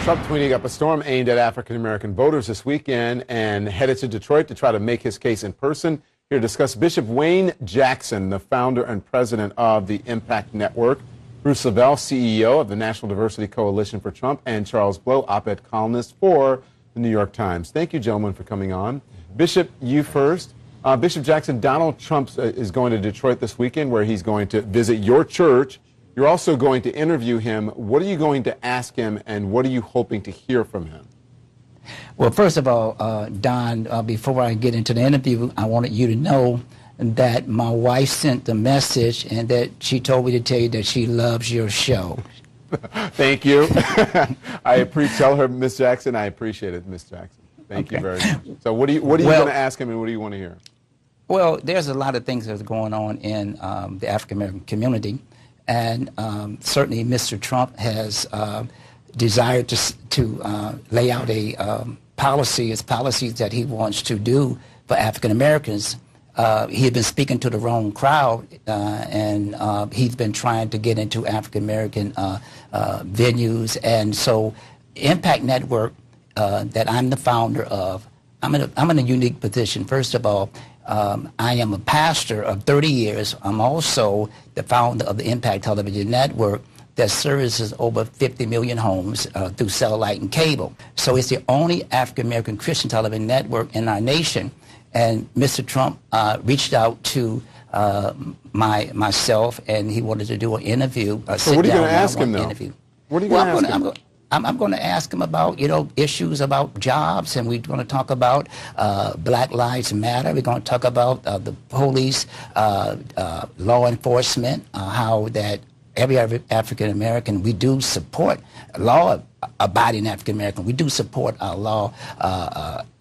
Trump tweeting up a storm aimed at African-American voters this weekend and headed to Detroit to try to make his case in person. Here to discuss Bishop Wayne Jackson, the founder and president of the Impact Network, Bruce Lavelle, CEO of the National Diversity Coalition for Trump, and Charles Blow, op-ed columnist for the New York Times. Thank you, gentlemen, for coming on. Bishop, you first. Bishop Jackson, Donald Trump is going to Detroit this weekend, where he's going to visit your church. You're also going to interview him. What are you going to ask him, and what are you hoping to hear from him? Well, first of all, Don, before I get into the interview, I wanted you to know that my wife sent the message and that she told me to tell you that she loves your show. Thank you. Tell her, Miss Jackson, I appreciate it, Miss Jackson. Thank you very much. So what are you going to ask him, and what do you want to hear? Well, there's a lot of things that are going on in the African-American community, and certainly Mr. Trump has desired to lay out a policies that he wants to do for African-Americans. He had been speaking to the wrong crowd, and he's been trying to get into African-American venues. And so Impact Network, that I'm the founder of, I'm in a unique position. First of all, I am a pastor of 30 years. I'm also the founder of the Impact Television Network that services over 50 million homes through satellite and cable. So it's the only African-American Christian television network in our nation. And Mr. Trump reached out to myself, and he wanted to do an interview. So what are you going to ask him, though? What are you going to ask him? I'm going to ask him about, issues about jobs, and we're going to talk about Black Lives Matter. We're going to talk about the police, law enforcement, how that every African-American, we do support law-abiding African-American. We do support our law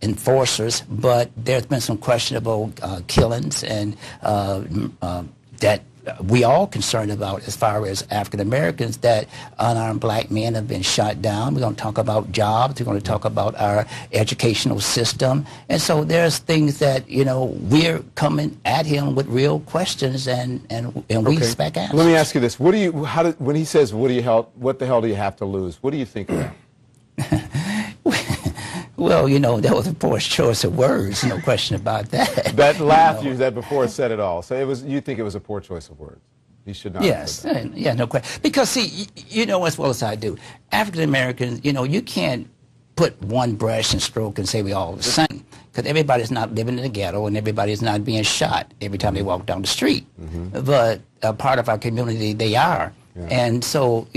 enforcers, but there's been some questionable killings and that we all concerned about as far as African-Americans, that unarmed black men have been shot down. We're going to talk about jobs. We're going to talk about our educational system. And so there's things that, we're coming at him with real questions, and we expect answers. Let me ask you this. When he says, what the hell do you have to lose? What do you think of that? Well, that was a poor choice of words, no question about that. That laugh you said before said it all. So you think it was a poor choice of words. He should not have said that. Yeah, no question. Because, see, as well as I do, African Americans, you can't put one brush and stroke and say we all the same. Because everybody's not living in the ghetto, and everybody's not being shot every time they walk down the street. Mm-hmm. But a part of our community, they are. Yeah. And so,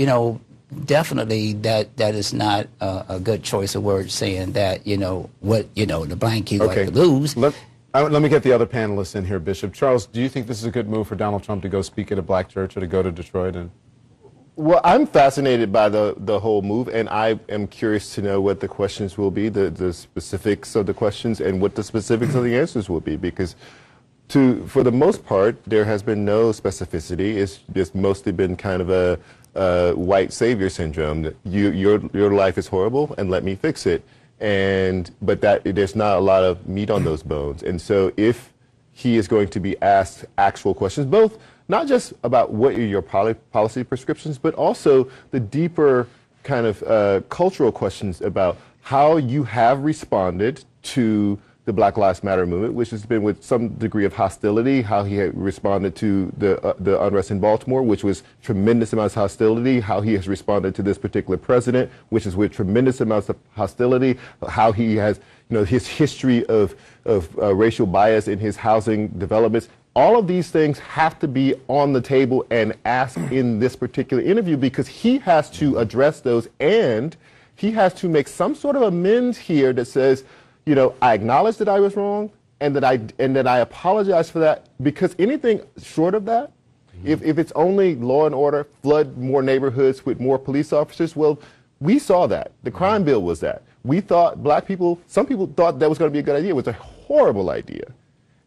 definitely that is not a good choice of words, saying that, the blank you like to lose. Let me get the other panelists in here, Bishop. Charles, do you think this is a good move for Donald Trump to go speak at a black church or to go to Detroit? Well, I'm fascinated by the whole move, and I am curious to know what the questions will be, the specifics of the questions, and what the specifics of the answers will be, because for the most part, there has been no specificity. It's just mostly been kind of a white savior syndrome. Your life is horrible, and let me fix it. But there's not a lot of meat on those bones. And so if he is going to be asked actual questions, both not just about what are your policy prescriptions, but also the deeper kind of cultural questions about how you have responded to the Black Lives Matter movement, which has been with some degree of hostility, how he had responded to the unrest in Baltimore, which was tremendous amounts of hostility, how he has responded to this particular president, which is with tremendous amounts of hostility, how he has, his history of racial bias in his housing developments. All of these things have to be on the table and asked in this particular interview, because he has to address those, and he has to make some sort of amends here that says, I acknowledge that I was wrong, and that I apologize for that, because anything short of that, if it's only law and order, flood more neighborhoods with more police officers, well, we saw that. The crime bill was that. We thought some people thought that was going to be a good idea. It was a horrible idea.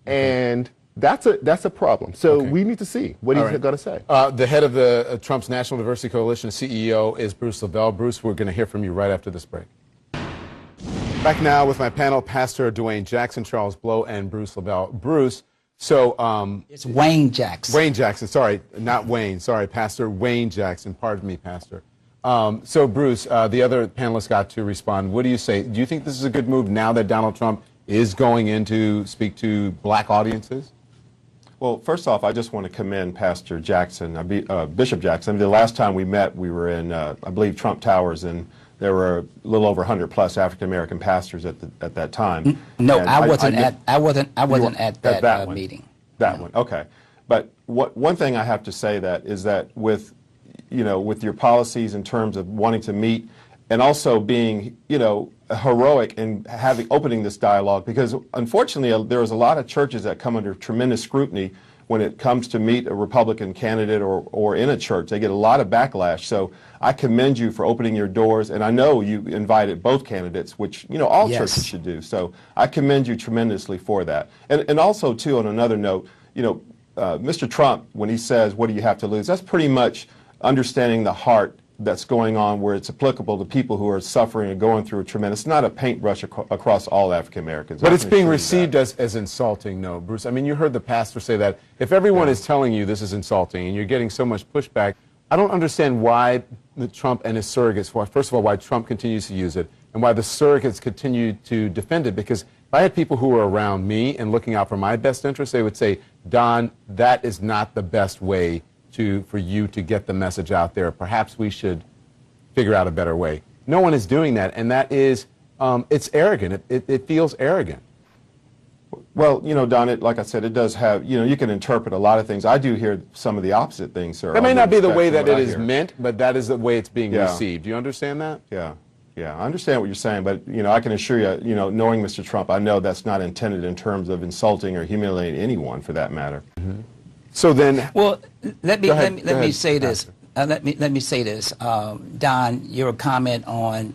And that's a problem. So we need to see what he's going to say. The head of the Trump's National Diversity Coalition, CEO, is Bruce Lavelle. Bruce, we're going to hear from you right after this break. Back now with my panel, Pastor Dwayne Jackson, Charles Blow, and Bruce Lavelle. Bruce, so... it's Wayne Jackson. Wayne Jackson, sorry, not Wayne. Sorry, Pastor Wayne Jackson. Pardon me, Pastor. So, Bruce, the other panelists got to respond. What do you say? Do you think this is a good move now that Donald Trump is going in to speak to black audiences? Well, first off, I just want to commend Pastor Jackson, Bishop Jackson. The last time we met, we were in, I believe, Trump Towers, and there were a little over 100 plus African American pastors at that time. No, and I wasn't at that meeting. That one, okay. But one thing I have to say is that with your policies in terms of wanting to meet and also being, heroic in opening this dialogue, because unfortunately there's a lot of churches that come under tremendous scrutiny when it comes to meet a Republican candidate or in a church. They get a lot of backlash. So I commend you for opening your doors, and I know you invited both candidates, which all churches should do. So I commend you tremendously for that. And also too, on another note, Mr. Trump, when he says, "What do you have to lose?" that's pretty much understanding the heart that's going on, where it's applicable to people who are suffering and going through a tremendous, it's not a paintbrush across all African Americans. But it's being received as insulting, no, Bruce. I mean, you heard the pastor say that. If everyone is telling you this is insulting and you're getting so much pushback, I don't understand why Trump and his surrogates, first of all, why Trump continues to use it, and why the surrogates continue to defend it. Because if I had people who were around me and looking out for my best interests, they would say, Don, that is not the best way for you to get the message out there. Perhaps we should figure out a better way. No one is doing that, and that is, it's arrogant. It feels arrogant. Well, Don, like I said, it does have, you can interpret a lot of things. I do hear some of the opposite things, sir. That may not be the way that it is meant, but that is the way it's being received. Do you understand that? Yeah. Yeah, I understand what you're saying, but I can assure you, knowing Mr. Trump, I know that's not intended in terms of insulting or humiliating anyone, for that matter. Mm-hmm. So then, well, let me say this. Let me say this, Don. Your comment on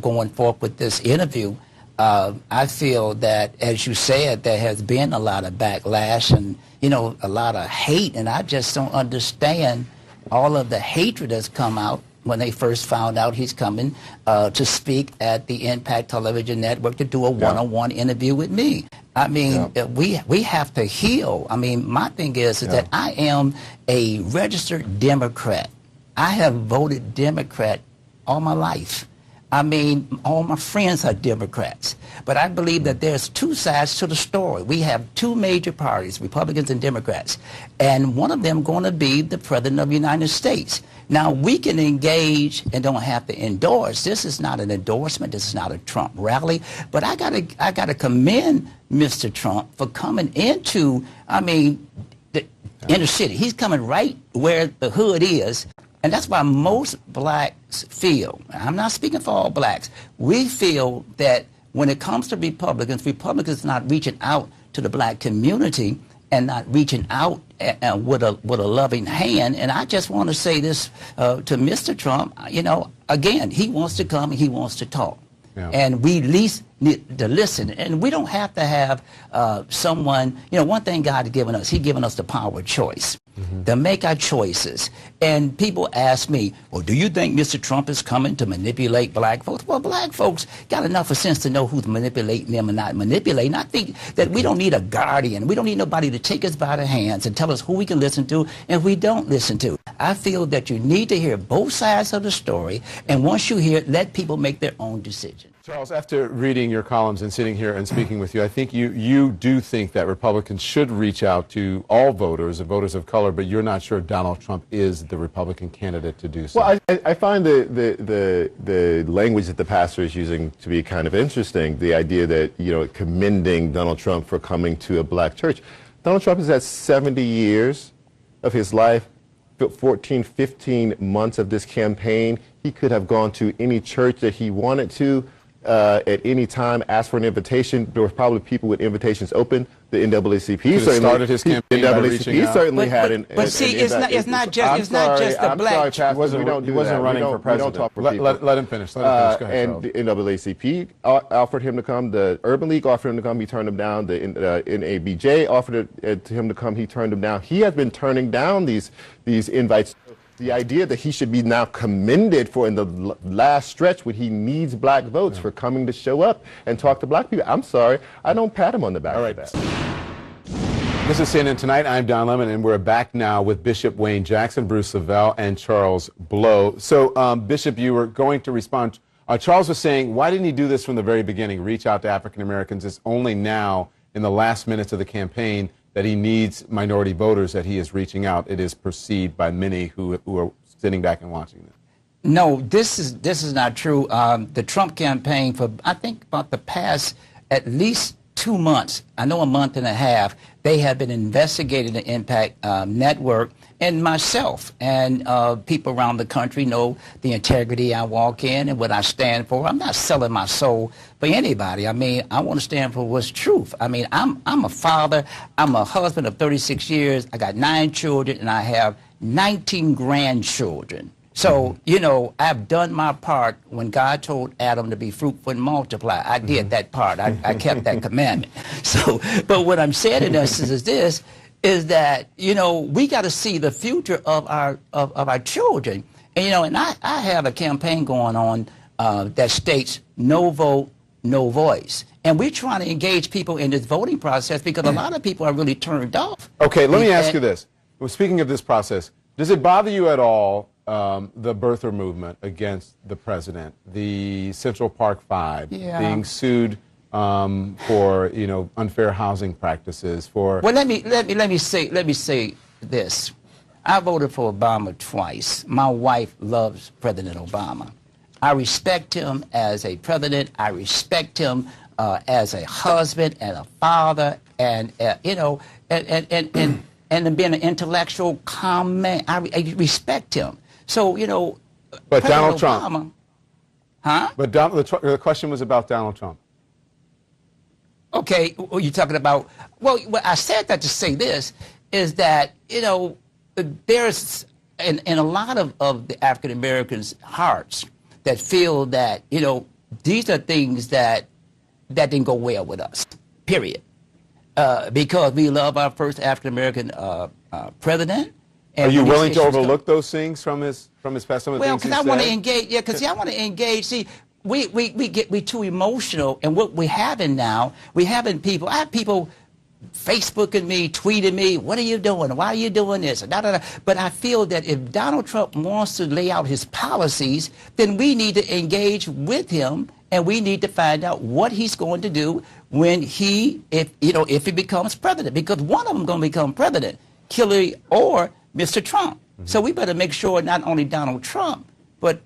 going forward with this interview. I feel that, as you said, there has been a lot of backlash and a lot of hate, and I just don't understand all of the hatred that's come out when they first found out he's coming to speak at the Impact Television Network to do a one-on-one interview with me. I mean, we have to heal. I mean, my thing is that I am a registered Democrat. I have voted Democrat all my life. I mean, all my friends are Democrats. But I believe that there's two sides to the story. We have two major parties, Republicans and Democrats, and one of them going to be the President of the United States. Now, we can engage and don't have to endorse. This is not an endorsement. This is not a Trump rally. But I gotta commend Mr. Trump for coming into, the inner city. He's coming right where the hood is. And that's why most blacks feel, I'm not speaking for all blacks, we feel that when it comes to Republicans not reaching out to the black community and not reaching out with a loving hand. And I just want to say this to Mr. Trump, again, he wants to come and he wants to talk. Yeah. And we at least need to listen. And we don't have to have someone, one thing God has given us, He's given us the power of choice. To make our choices. And people ask me, well, do you think Mr. Trump is coming to manipulate black folks? Well, black folks got enough of sense to know who's manipulating them and not manipulating. I think that we don't need a guardian. We don't need nobody to take us by the hands and tell us who we can listen to and we don't listen to. I feel that you need to hear both sides of the story, and once you hear it, let people make their own decision. Charles, after reading your columns and sitting here and speaking with you, I think you do think that Republicans should reach out to all voters, voters of color, but you're not sure Donald Trump is the Republican candidate to do so. Well, I find the language that the pastor is using to be kind of interesting, the idea that, commending Donald Trump for coming to a black church. Donald Trump has had 70 years of his life, 14, 15 months of this campaign. He could have gone to any church that he wanted to. At any time, asked for an invitation. There were probably people with invitations open. The NAACP certainly started his campaign by reaching out. certainly had an. But see, it's not just the black. He wasn't running for president. We don't talk for people. Let him finish. Go ahead, and the NAACP offered him to come. The Urban League offered him to come. He turned them down. The NABJ offered him to come. He turned them down. He has been turning down these invites. The idea that he should be now commended for in the last stretch when he needs black votes for coming to show up and talk to black people. I'm sorry, I don't pat him on the back for that. This is CNN Tonight. I'm Don Lemon, and we're back now with Bishop Wayne Jackson, Bruce Lavelle, and Charles Blow. So, Bishop, you were going to respond. Charles was saying, why didn't he do this from the very beginning, reach out to African Americans? It's only now, in the last minutes of the campaign, that he needs minority voters that he is reaching out. It is perceived by many who are sitting back and watching this. No, this is not true. The Trump campaign, for I think about the past at least 2 months, I know a month and a half, they have been investigating the Impact Network, and myself and people around the country know the integrity I walk in and what I stand for. I'm not selling my soul for anybody. I mean, I want to stand for what's truth. I mean, I'm a father. I'm a husband of 36 years. I got 9 children, and I have 19 grandchildren. So, you know, I've done my part. When God told Adam to be fruitful and multiply, I did that part. I kept that commandment. So, but what I'm saying in essence is this, is that, you know, we got to see the future of our children. And, you know, and I have a campaign going on that states no vote, no voice. And we're trying to engage people in this voting process because a lot of people are really turned off. Okay, let me ask you this. Well, speaking of this process, does it bother you at all the birther movement against the president, the Central Park Five, being sued for, you know, unfair housing practices? For well, let me say this. I voted for Obama twice. My wife loves President Obama. I respect him as a president. I respect him as a husband and a father, and you know, and being an intellectual, calm man. I respect him. So, you know, but President Donald Obama, Trump, huh? But the question was about Donald Trump. Okay, what you're talking about? Well, I said that to say this is that, you know, there's in a lot of the African Americans' hearts that feel that, you know, these are things that didn't go well with us. Period. Because we love our first African American president. Are you willing to overlook those things from his past? Some of the well, things because I want to engage. Yeah, because I want to engage. See, we too emotional, and what we're having now, I have people Facebooking me, tweeting me, what are you doing? Why are you doing this? Da, da, da. But I feel that if Donald Trump wants to lay out his policies, then we need to engage with him, and we need to find out what he's going to do when if he becomes president, because one of them going to become president, Hillary or Mr. Trump. So we better make sure not only Donald Trump, but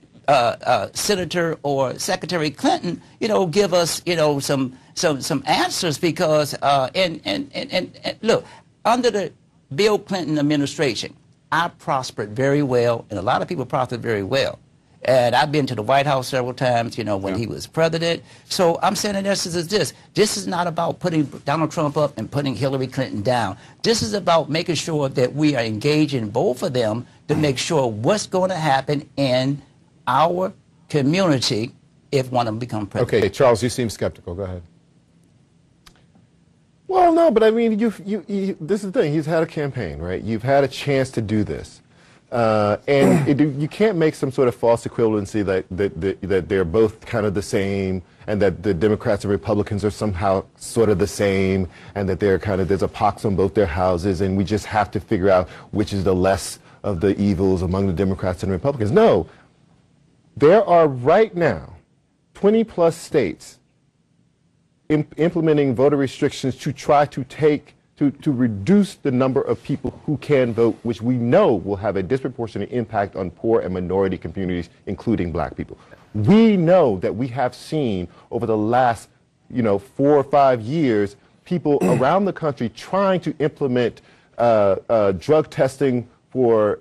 Senator or Secretary Clinton, you know, give us, you know, some answers, because and look, under the Bill Clinton administration, I prospered very well, and a lot of people prospered very well. And I've been to the White House several times, you know, when he was president. So I'm saying in essence is this. This is not about putting Donald Trump up and putting Hillary Clinton down. This is about making sure that we are engaging both of them to make sure what's going to happen in our community if one of them becomes president. Okay, Charles, you seem skeptical. Go ahead. Well, no, but I mean, this is the thing. He's had a campaign, right? You've had a chance to do this. And you can't make some sort of false equivalency that they're both kind of the same, and that the Democrats and Republicans are somehow sort of the same, and that there's a pox on both their houses, and we just have to figure out which is the less of the evils among the Democrats and Republicans. No, there are right now 20+ states implementing voter restrictions to try to reduce the number of people who can vote, which we know will have a disproportionate impact on poor and minority communities, including black people. We know that we have seen over the last, 4 or 5 years, people around the country trying to implement drug testing for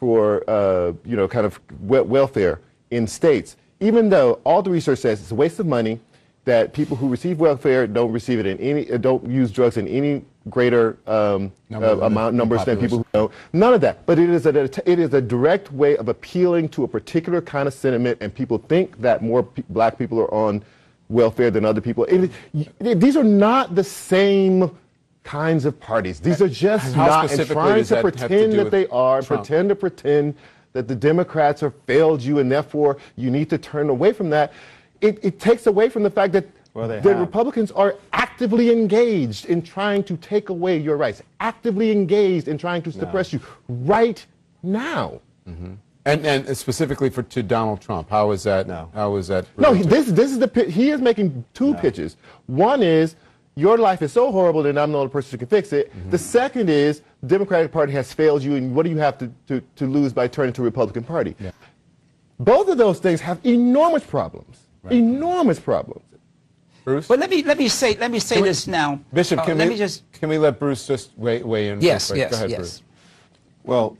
kind of welfare in states, even though all the research says it's a waste of money, that people who receive welfare don't receive it don't use drugs in any greater numbers than people who don't. None of that. But it is a direct way of appealing to a particular kind of sentiment, and people think that more black people are on welfare than other people. These are not the same kinds of parties. These are just not, and trying to pretend that they are, pretend that the Democrats have failed you, and therefore you need to turn away from that. It takes away from the fact that Well, they the have. Republicans are actively engaged in trying to take away your rights, actively engaged in trying to suppress you right now. And specifically to Donald Trump, how is that? No. How is that? No, related? this is he is making two pitches. One is, your life is so horrible that I'm the only person who can fix it. The second is, the Democratic Party has failed you, and what do you have to lose by turning to the Republican Party? Yeah. Both of those things have enormous problems. Right. Enormous problems. Bruce? But let me say this now. Bishop, can we let Bruce just weigh in? Yes, real quick? yes, Go ahead, yes. Bruce. Well,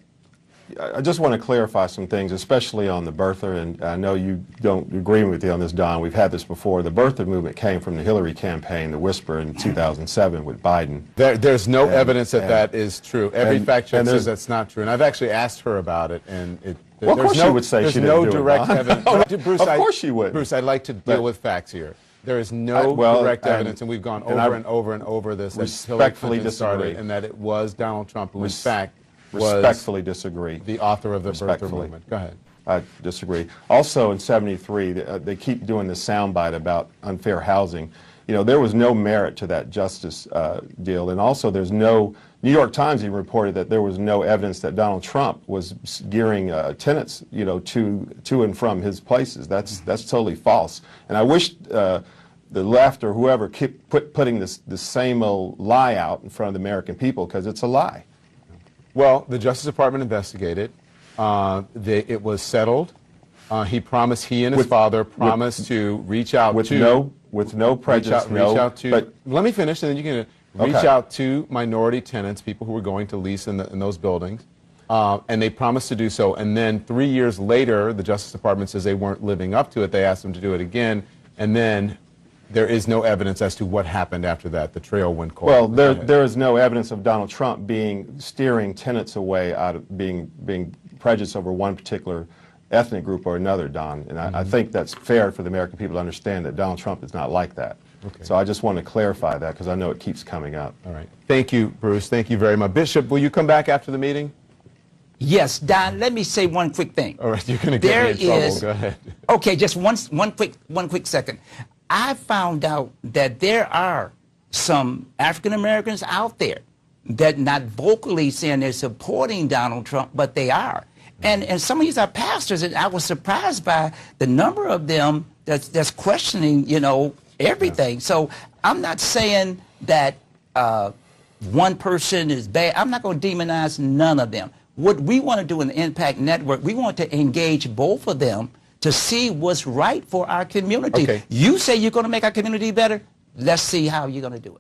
I just want to clarify some things, especially on the birther, and I know you don't agree with me on this, Don. We've had this before. The birther movement came from the Hillary campaign, the whisper in 2007 with Biden. There's no evidence that is true. Every fact check and says that's not true. And I've actually asked her about it, and Well, of course there's she would say there's she no didn't do it, direct Don. evidence. Bruce, Of course she would. Bruce, I'd like to deal with facts here. There is no direct evidence, and we've gone over I and over and over this, that Hillary respectfully Clinton started, disagree. and that it was Donald Trump who, in fact, was Respectfully disagree. the author of the birther Respectfully. movement. Go ahead. I disagree. Also, in '73, they keep doing this soundbite about unfair housing. You know, there was no merit to that justice deal, and also there's no. New York Times even reported that there was no evidence that Donald Trump was gearing tenants, you know, to and from his places. That's totally false. And I wish the left or whoever kept putting this same old lie out in front of the American people, because it's a lie. Well, the Justice Department investigated. It was settled. He and his father promised to reach out with to no prejudice. reach out to. But let me finish, and then you can reach Okay. out to minority tenants, people who were going to lease in those buildings, and they promised to do so. And then 3 years later, the Justice Department says they weren't living up to it. They asked them to do it again, and then there is no evidence as to what happened after that. The trail went cold. Well, there is no evidence of Donald Trump steering tenants away out of being prejudiced over one particular ethnic group or another, Don. And I think that's fair for the American people to understand that Donald Trump is not like that. Okay. So I just want to clarify that, because I know it keeps coming up. All right. Thank you, Bruce. Thank you very much. Bishop, will you come back after the meeting? Yes, Don, let me say one quick thing. All right, you're going to get me in trouble. Go ahead. Okay, just one quick second. I found out that there are some African Americans out there that not vocally saying they're supporting Donald Trump, but they are. And some of these are pastors, and I was surprised by the number of them that's questioning, you know, everything. Yeah. So I'm not saying that one person is bad. I'm not going to demonize none of them. What we want to do in the Impact Network, we want to engage both of them to see what's right for our community. Okay. You say you're going to make our community better. Let's see how you're going to do it.